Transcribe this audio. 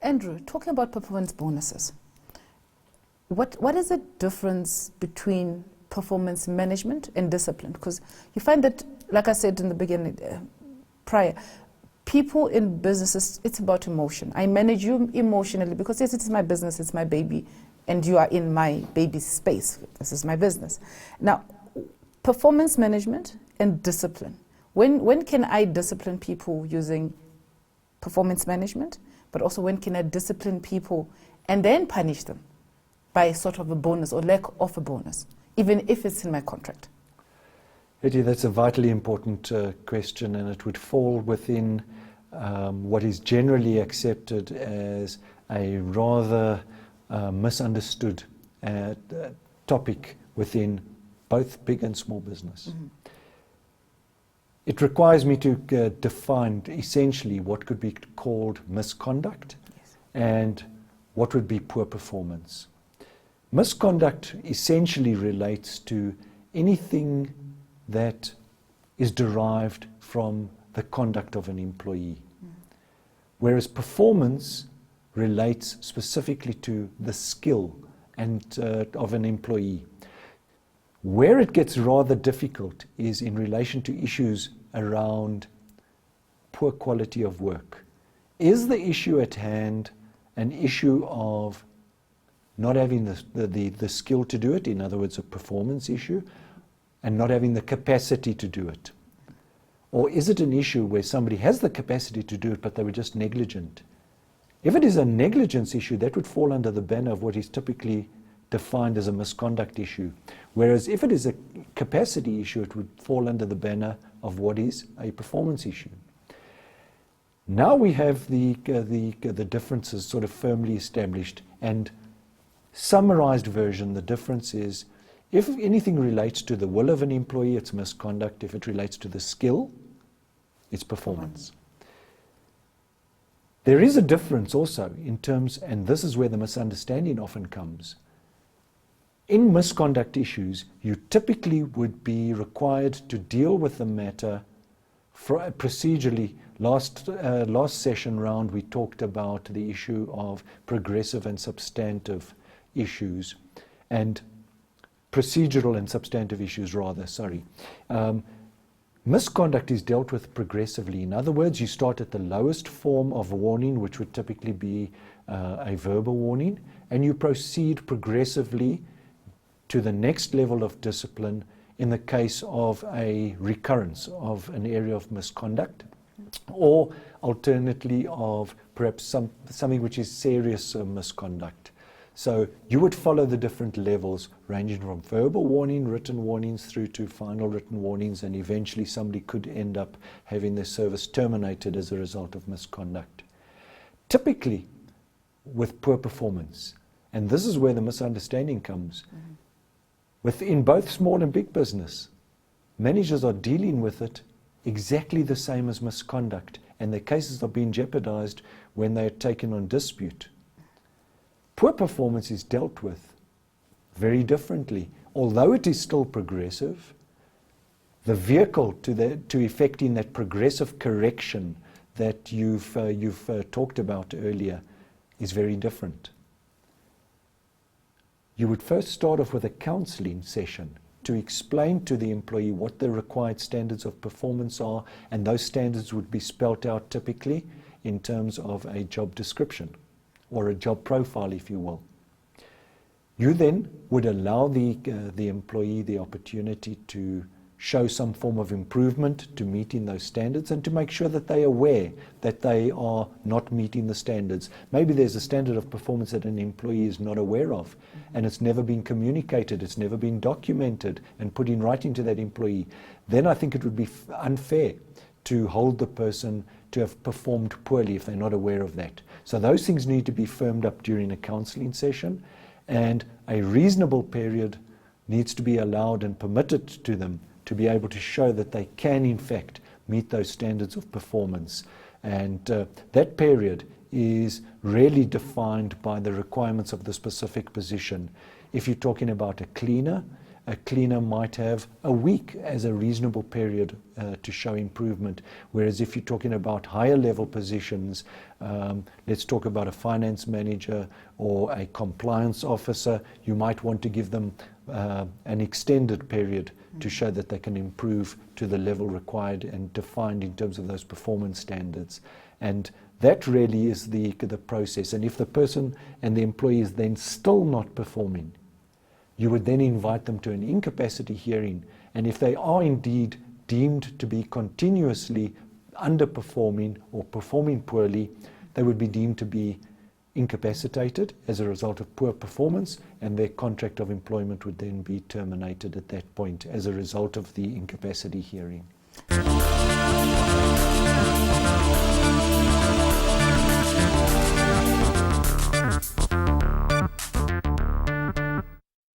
Andrew, talking about performance bonuses, what is the difference between performance management and discipline? Because you find that, like I said in the beginning, prior, people in businesses, it's about emotion. I manage you emotionally because yes, it's my business, it's my baby, and you are in my baby's space. This is my business. Now, performance management and discipline. When can I discipline people using performance management, but also when can I discipline people and then punish them by sort of a bonus or lack of a bonus, even if it's in my contract? Eddie, that's a vitally important question, and it would fall within what is generally accepted as a rather misunderstood topic within both big and small business. Mm-hmm. It requires me to define essentially what could be called misconduct, yes, and what would be poor performance. Misconduct essentially relates to anything that is derived from the conduct of an employee, whereas performance relates specifically to the skill and of an employee. Where it gets rather difficult is in relation to issues around poor quality of work. Is the issue at hand an issue of not having the skill to do it, in other words, a performance issue, and not having the capacity to do it? Or is it an issue where somebody has the capacity to do it, but they were just negligent? If it is a negligence issue, that would fall under the banner of what is typically defined as a misconduct issue. Whereas if it is a capacity issue, it would fall under the banner of what is a performance issue. Now we have the differences sort of firmly established, and summarized version, the difference is if anything relates to the will of an employee, it's misconduct. If it relates to the skill, it's performance. There is a difference also in terms, and this is where the misunderstanding often comes. In misconduct issues, you typically would be required to deal with the matter procedurally. Last session round, we talked about the issue of progressive and substantive issues, and procedural and substantive issues rather, sorry. Misconduct is dealt with progressively. In other words, you start at the lowest form of warning, which would typically be a verbal warning, and you proceed progressively to the next level of discipline in the case of a recurrence of an area of misconduct, or alternately of perhaps something which is serious misconduct. So you would follow the different levels ranging from verbal warning, written warnings, through to final written warnings, and eventually somebody could end up having their service terminated as a result of misconduct. Typically with poor performance, and this is where the misunderstanding comes, within both small and big business, managers are dealing with it exactly the same as misconduct, and their cases are being jeopardized when they are taken on dispute. Poor performance is dealt with very differently. Although it is still progressive, the vehicle to effecting that progressive correction that you've talked about earlier is very different. You would first start off with a counseling session to explain to the employee what the required standards of performance are, and those standards would be spelt out typically in terms of a job description or a job profile, if you will. You then would allow the employee the opportunity to show some form of improvement to meeting those standards, and to make sure that they are aware that they are not meeting the standards. Maybe there's a standard of performance that an employee is not aware of, and it's never been communicated, it's never been documented and put in writing to that employee. Then I think it would be unfair to hold the person to have performed poorly if they're not aware of that. So those things need to be firmed up during a counseling session, and a reasonable period needs to be allowed and permitted to them to be able to show that they can in fact meet those standards of performance. And that period is really defined by the requirements of the specific position. If you're talking about a cleaner, a cleaner might have a week as a reasonable period to show improvement. Whereas if you're talking about higher level positions, let's talk about a finance manager or a compliance officer, you might want to give them an extended period to show that they can improve to the level required and defined in terms of those performance standards. And that really is the process. And if the person and the employee is then still not performing, you would then invite them to an incapacity hearing. And if they are indeed deemed to be continuously underperforming or performing poorly, they would be deemed to be incapacitated as a result of poor performance, and their contract of employment would then be terminated at that point as a result of the incapacity hearing.